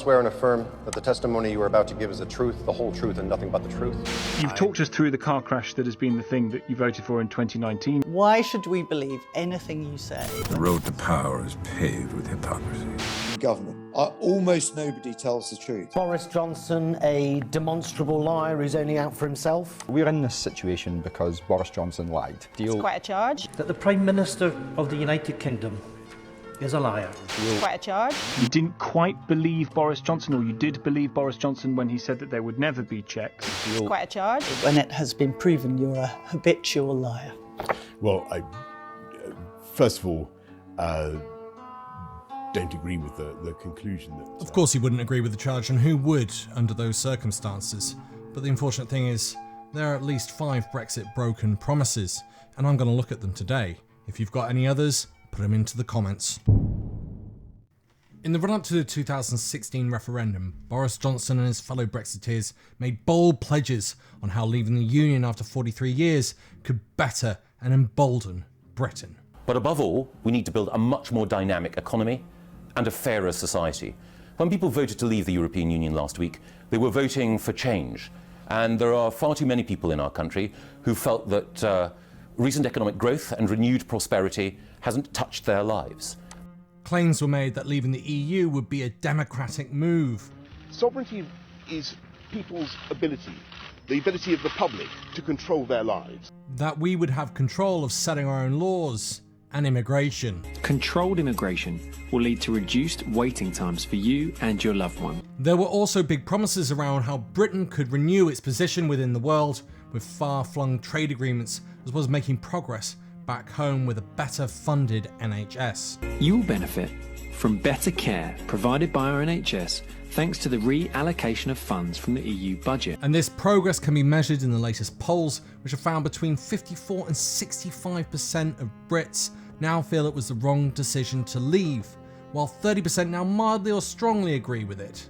Swear and affirm that the testimony you are about to give is the truth, the whole truth, and nothing but the truth. You've talked us through the car crash that has been the thing that you voted for in 2019. Why should we believe anything you say? The road to power is paved with hypocrisy. Government. Almost nobody tells the truth. Boris Johnson, a demonstrable liar who's only out for himself. We're in this situation because Boris Johnson lied. It's quite a charge. That the Prime Minister of the United Kingdom is a liar. It's quite a charge. You didn't quite believe Boris Johnson, or you did believe Boris Johnson when he said that there would never be checks. It's quite a charge. When it has been proven you're a habitual liar. Well, first of all, don't agree with the conclusion that... Of course he wouldn't agree with the charge, and who would under those circumstances? But the unfortunate thing is, there are at least 5 Brexit broken promises, and I'm going to look at them today. If you've got any others, put them into the comments. In the run-up to the 2016 referendum, Boris Johnson and his fellow Brexiteers made bold pledges on how leaving the Union after 43 years could better and embolden Britain. But above all, we need to build a much more dynamic economy and a fairer society. When people voted to leave the European Union last week, they were voting for change. And there are far too many people in our country who felt that recent economic growth and renewed prosperity hasn't touched their lives. Claims were made that leaving the EU would be a democratic move. Sovereignty is people's ability, the ability of the public to control their lives. That we would have control of setting our own laws and immigration. Controlled immigration will lead to reduced waiting times for you and your loved one. There were also big promises around how Britain could renew its position within the world with far-flung trade agreements, as well as making progress back home with a better funded NHS. You will benefit from better care provided by our NHS thanks to the reallocation of funds from the EU budget. And this progress can be measured in the latest polls, which have found between 54 and 65% of Brits now feel it was the wrong decision to leave, while 30% now mildly or strongly agree with it,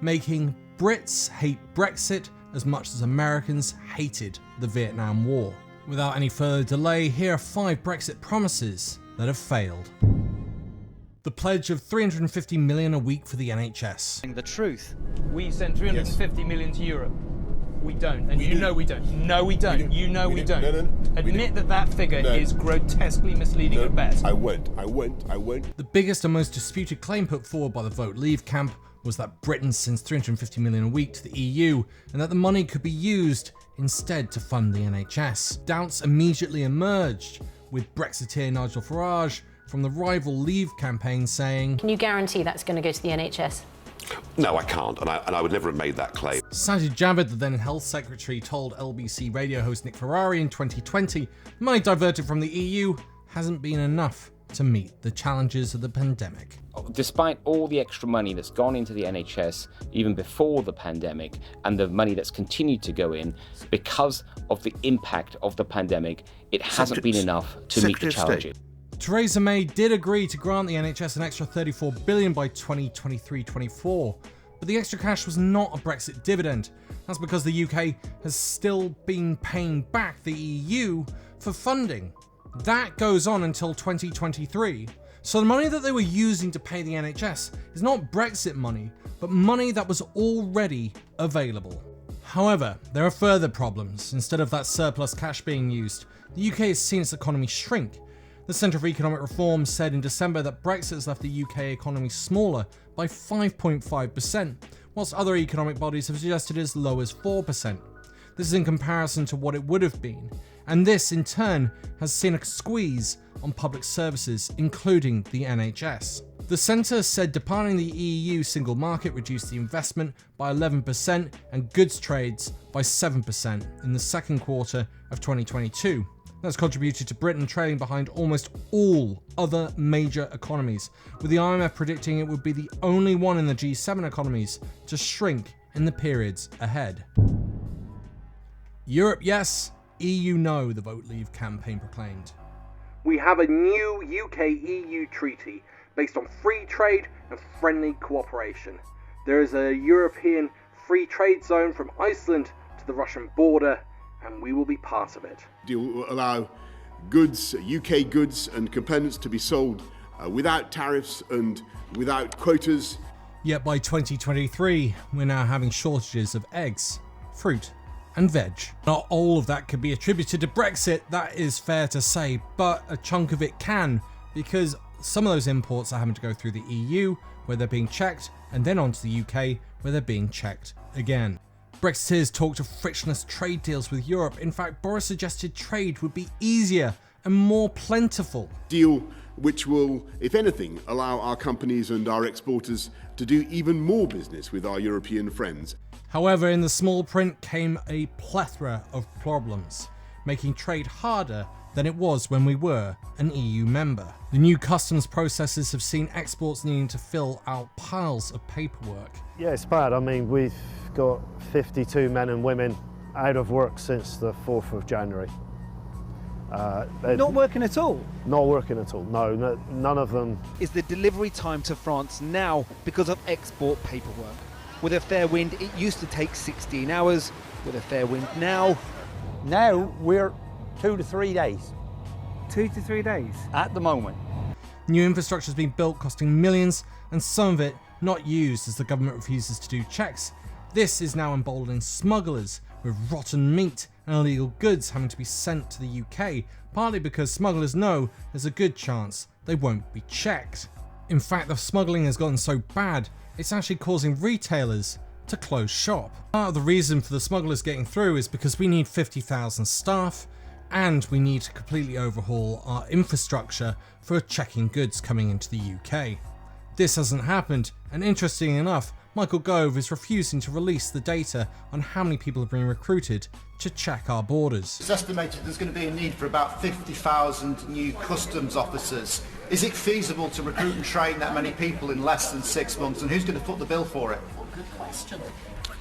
making Brits hate Brexit as much as Americans hated the Vietnam War. Without any further delay, here are 5 Brexit promises that have failed. The pledge of $350 million a week for the NHS. The truth. We send $350 million to Europe. We don't. And you know we don't. No, we don't. You know we don't. No. Admit that figure is grotesquely misleading at best. I won't. The biggest and most disputed claim put forward by the Vote Leave camp was that Britain sends $350 million a week to the EU, and that the money could be used instead to fund the NHS. Doubts immediately emerged, with Brexiteer Nigel Farage from the rival Leave campaign saying, "Can you guarantee that's going to go to the NHS?" No, I can't, and I would never have made that claim. Sajid Javid, the then Health Secretary, told LBC radio host Nick Ferrari in 2020, money diverted from the EU hasn't been enough to meet the challenges of the pandemic. Despite all the extra money that's gone into the NHS even before the pandemic, and the money that's continued to go in, because of the impact of the pandemic, it hasn't been enough to meet the challenges. Theresa May did agree to grant the NHS an extra $34 billion by 2023-24, but the extra cash was not a Brexit dividend. That's because the UK has still been paying back the EU for funding. That goes on until 2023. So the money that they were using to pay the NHS is not Brexit money, but money that was already available. However, there are further problems. Instead of that surplus cash being used, the UK has seen its economy shrink. The Centre for Economic Reform said in December that Brexit has left the UK economy smaller by 5.5%, whilst other economic bodies have suggested as low as 4%. This is in comparison to what it would have been, and this in turn has seen a squeeze on public services, including the NHS. The Centre said departing the EU single market reduced the investment by 11% and goods trades by 7% in the second quarter of 2022. That's contributed to Britain trailing behind almost all other major economies, with the IMF predicting it would be the only one in the G7 economies to shrink in the periods ahead. Europe yes, EU no, the Vote Leave campaign proclaimed. We have a new UK-EU treaty based on free trade and friendly cooperation. There is a European free trade zone from Iceland to the Russian border, and we will be part of it. It will allow goods, UK goods and components to be sold without tariffs and without quotas. Yet by 2023, we're now having shortages of eggs, fruit, and veg. Not all of that could be attributed to Brexit, that is fair to say, but a chunk of it can, because some of those imports are having to go through the EU, where they're being checked, and then onto the UK, where they're being checked again. Brexiteers talked of frictionless trade deals with Europe. In fact, Boris suggested trade would be easier and more plentiful. Deal which will, if anything, allow our companies and our exporters to do even more business with our European friends. However, in the small print came a plethora of problems, making trade harder than it was when we were an EU member. The new customs processes have seen exports needing to fill out piles of paperwork. Yeah, it's bad. I mean, we've got 52 men and women out of work since the 4th of January. Not working at all? Not working at all, no, none of them. Is the delivery time to France now because of export paperwork? With a fair wind, it used to take 16 hours. With a fair wind now? Now we're 2 to 3 days. 2 to 3 days? At the moment. New infrastructure has been built costing millions, and some of it not used as the government refuses to do checks. This is now emboldening smugglers, with rotten meat and illegal goods having to be sent to the UK, partly because smugglers know there's a good chance they won't be checked. In fact, the smuggling has gotten so bad, it's actually causing retailers to close shop. Part of the reason for the smugglers getting through is because we need 50,000 staff, and we need to completely overhaul our infrastructure for checking goods coming into the UK. This hasn't happened, and interestingly enough, Michael Gove is refusing to release the data on how many people have been recruited to check our borders. It's estimated there's going to be a need for about 50,000 new customs officers. Is it feasible to recruit and train that many people in less than 6 months, and who's going to foot the bill for it? Good question.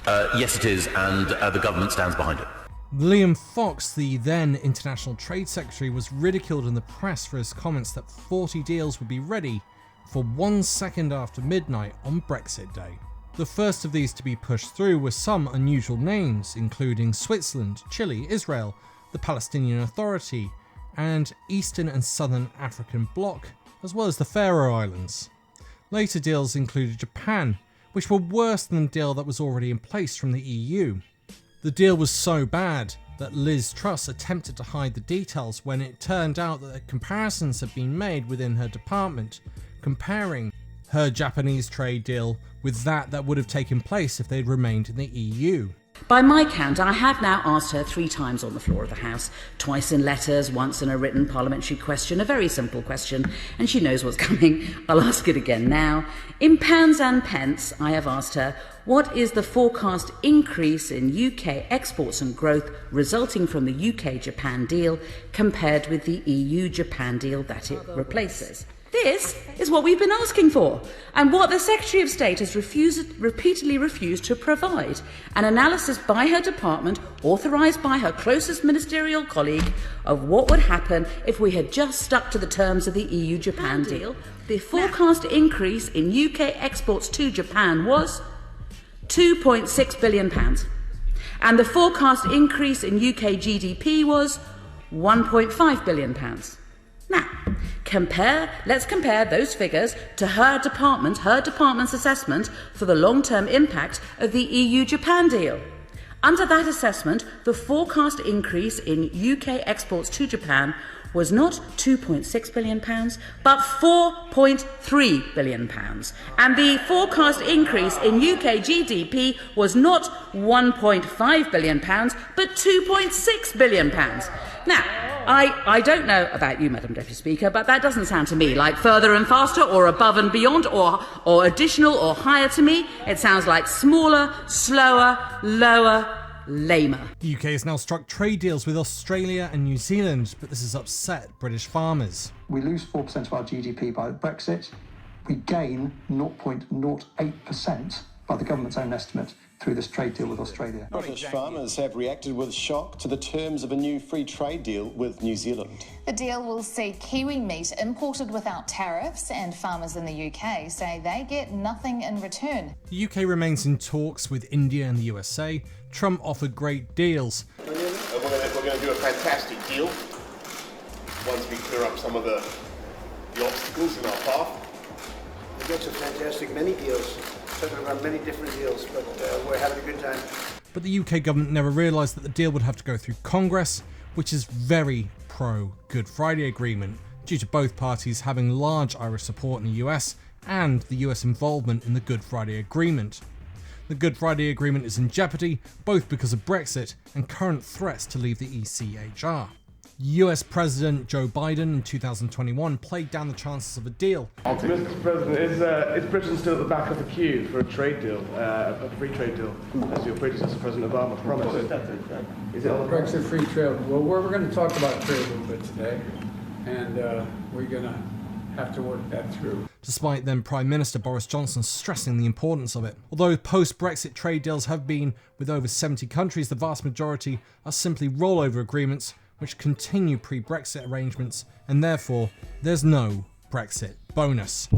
Yes, it is, and the government stands behind it. Liam Fox, the then International Trade Secretary, was ridiculed in the press for his comments that 40 deals would be ready for 1 second after midnight on Brexit Day. The first of these to be pushed through were some unusual names, including Switzerland, Chile, Israel, the Palestinian Authority, and Eastern and Southern African Bloc, as well as the Faroe Islands. Later deals included Japan, which were worse than the deal that was already in place from the EU. The deal was so bad that Liz Truss attempted to hide the details when it turned out that comparisons had been made within her department, comparing her Japanese trade deal with that would have taken place if they'd remained in the EU. By my count, I have now asked her 3 times on the floor of the House, twice in letters, once in a written parliamentary question, a very simple question, and she knows what's coming. I'll ask it again now. In pounds and pence, I have asked her, what is the forecast increase in UK exports and growth resulting from the UK-Japan deal compared with the EU-Japan deal that it replaces? This is what we've been asking for, and what the Secretary of State has repeatedly refused to provide. An analysis by her department, authorised by her closest ministerial colleague, of what would happen if we had just stuck to the terms of the EU-Japan deal. The forecast increase in UK exports to Japan was £2.6 billion, and the forecast increase in UK GDP was £1.5 billion. Now, let's compare those figures to her department's assessment for the long-term impact of the EU-Japan deal. Under that assessment, the forecast increase in UK exports to Japan was not £2.6 billion, but £4.3 billion. And the forecast increase in UK GDP was not £1.5 billion, but £2.6 billion. Now, I don't know about you, Madam Deputy Speaker, but that doesn't sound to me like further and faster or above and beyond or additional or higher to me. It sounds like smaller, slower, lower, lamer. The UK has now struck trade deals with Australia and New Zealand, but this has upset British farmers. We lose 4% of our GDP by Brexit. We gain 0.08% by the government's own estimate through this trade deal with Australia. British farmers have reacted with shock to the terms of a new free trade deal with New Zealand. The deal will see Kiwi meat imported without tariffs, and farmers in the UK say they get nothing in return. The UK remains in talks with India and the USA. Trump offered great deals. We're going to do a fantastic deal once we clear up some of the obstacles in our path. get some fantastic many deals, talking about many different deals, but we're having a good time. But the UK government never realised that the deal would have to go through Congress, which is very pro-Good Friday Agreement, due to both parties having large Irish support in the US and the US involvement in the Good Friday Agreement. The Good Friday Agreement is in jeopardy, both because of Brexit and current threats to leave the ECHR. US President Joe Biden in 2021 played down the chances of a deal. Mr. President, is Britain still at the back of the queue for a trade deal, a free trade deal, as your predecessor President Obama promised? Is it on the Brexit free trade? Well, we're going to talk about trade a little bit today, and we're going to have to work that through. Despite then Prime Minister Boris Johnson stressing the importance of it. Although post-Brexit trade deals have been with over 70 countries, the vast majority are simply rollover agreements which continue pre-Brexit arrangements, and therefore there's no Brexit bonus.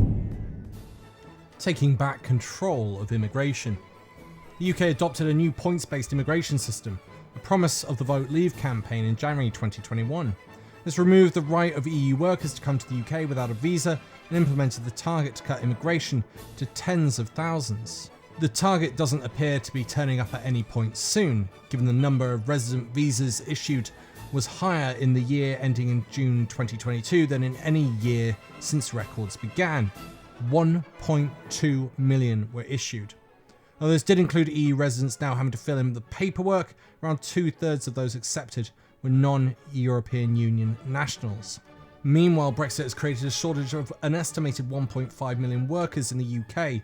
Taking back control of immigration. The UK adopted a new points-based immigration system, a promise of the Vote Leave campaign in January 2021. This removed the right of EU workers to come to the UK without a visa and implemented the target to cut immigration to tens of thousands. The target doesn't appear to be turning up at any point soon, given the number of resident visas issued was higher in the year ending in June 2022 than in any year since records began. 1.2 million were issued. Although this did include EU residents now having to fill in the paperwork, around 2/3 of those accepted were non-European Union nationals. Meanwhile, Brexit has created a shortage of an estimated 1.5 million workers in the UK.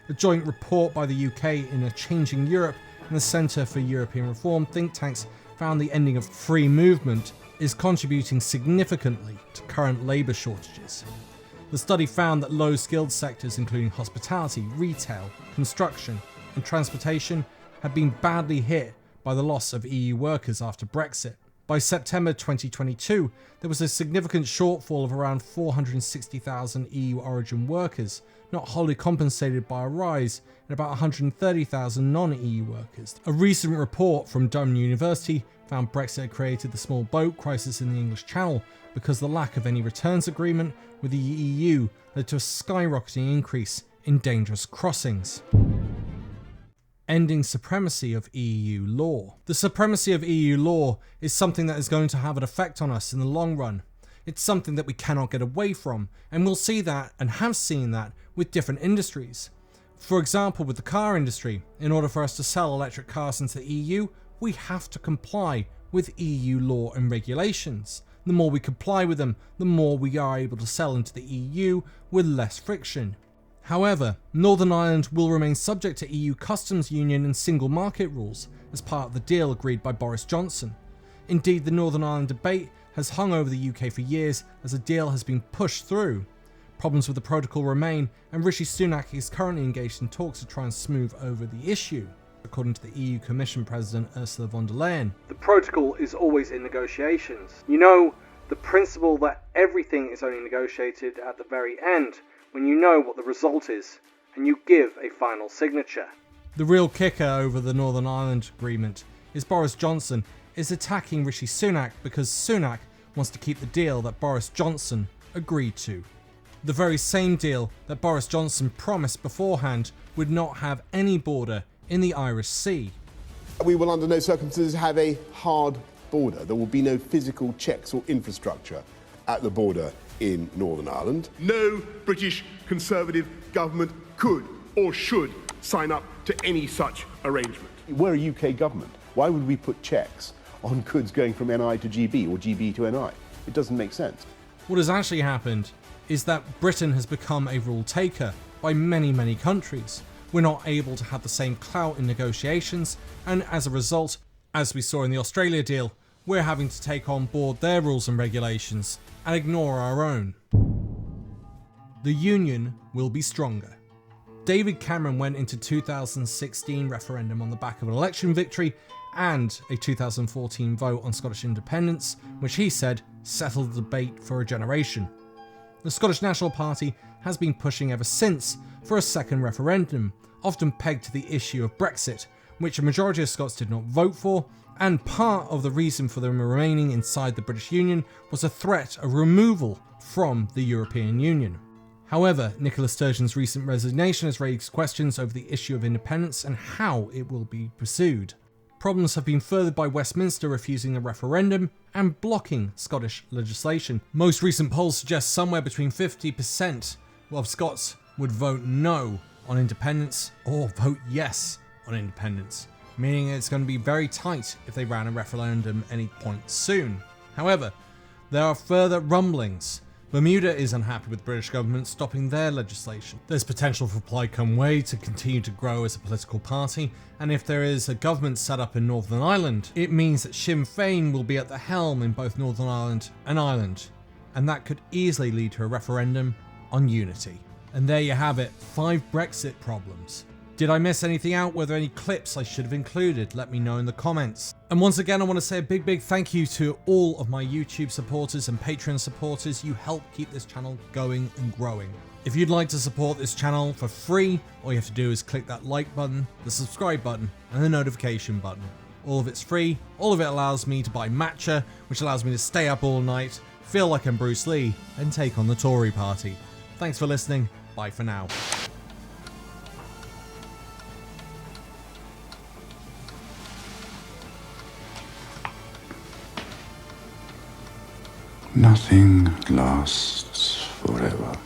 A joint report by the UK in A Changing Europe and the Centre for European Reform think tanks found the ending of free movement is contributing significantly to current labour shortages. The study found that low-skilled sectors including hospitality, retail, construction and transportation had been badly hit by the loss of EU workers after Brexit. By September 2022, there was a significant shortfall of around 460,000 EU origin workers, not wholly compensated by a rise in about 130,000 non-EU workers. A recent report from Durham University found Brexit had created the small boat crisis in the English Channel because the lack of any returns agreement with the EU led to a skyrocketing increase in dangerous crossings. Ending supremacy of EU law. The supremacy of EU law is something that is going to have an effect on us in the long run. It's something that we cannot get away from, and we'll see that and have seen that with different industries. For example, with the car industry, in order for us to sell electric cars into the EU, we have to comply with EU law and regulations. The more we comply with them, the more we are able to sell into the EU with less friction. However, Northern Ireland will remain subject to EU customs union and single market rules as part of the deal agreed by Boris Johnson. Indeed, the Northern Ireland debate has hung over the UK for years as a deal has been pushed through. Problems with the protocol remain, and Rishi Sunak is currently engaged in talks to try and smooth over the issue, according to the EU Commission President Ursula von der Leyen. The protocol is always in negotiations. You know, the principle that everything is only negotiated at the very end, when you know what the result is, and you give a final signature. The real kicker over the Northern Ireland agreement is Boris Johnson is attacking Rishi Sunak because Sunak wants to keep the deal that Boris Johnson agreed to. The very same deal that Boris Johnson promised beforehand would not have any border in the Irish Sea. We will under no circumstances have a hard border. There will be no physical checks or infrastructure at the border in Northern Ireland. No British Conservative government could or should sign up to any such arrangement. We're a UK government. Why would we put checks on goods going from NI to GB or GB to NI? It doesn't make sense. What has actually happened is that Britain has become a rule taker by many, many countries. We're not able to have the same clout in negotiations, and as a result, as we saw in the Australia deal, we're having to take on board their rules and regulations and ignore our own. The Union will be stronger. David Cameron went into 2016 referendum on the back of an election victory and a 2014 vote on Scottish independence, which he said settled the debate for a generation. The Scottish National Party has been pushing ever since for a second referendum, often pegged to the issue of Brexit, which a majority of Scots did not vote for, and part of the reason for them remaining inside the British Union was a threat of removal from the European Union. However, Nicola Sturgeon's recent resignation has raised questions over the issue of independence and how it will be pursued. Problems have been furthered by Westminster refusing a referendum and blocking Scottish legislation. Most recent polls suggest somewhere between 50% of Scots would vote no on independence or vote yes on independence, meaning it's going to be very tight if they ran a referendum any point soon. However, there are further rumblings. Bermuda is unhappy with the British government stopping their legislation. There's potential for Plaid Cymru to continue to grow as a political party, and if there is a government set up in Northern Ireland, it means that Sinn Féin will be at the helm in both Northern Ireland and Ireland, and that could easily lead to a referendum on unity. And there you have it, 5 Brexit problems. Did I miss anything out? Were there any clips I should have included? Let me know in the comments. And once again, I want to say a big thank you to all of my YouTube supporters and Patreon supporters. You help keep this channel going and growing. If you'd like to support this channel for free, all you have to do is click that like button, the subscribe button, and the notification button. All of it's free. All of it allows me to buy matcha, which allows me to stay up all night, feel like I'm Bruce Lee, and take on the Tory party. Thanks for listening. Bye for now. Nothing lasts forever.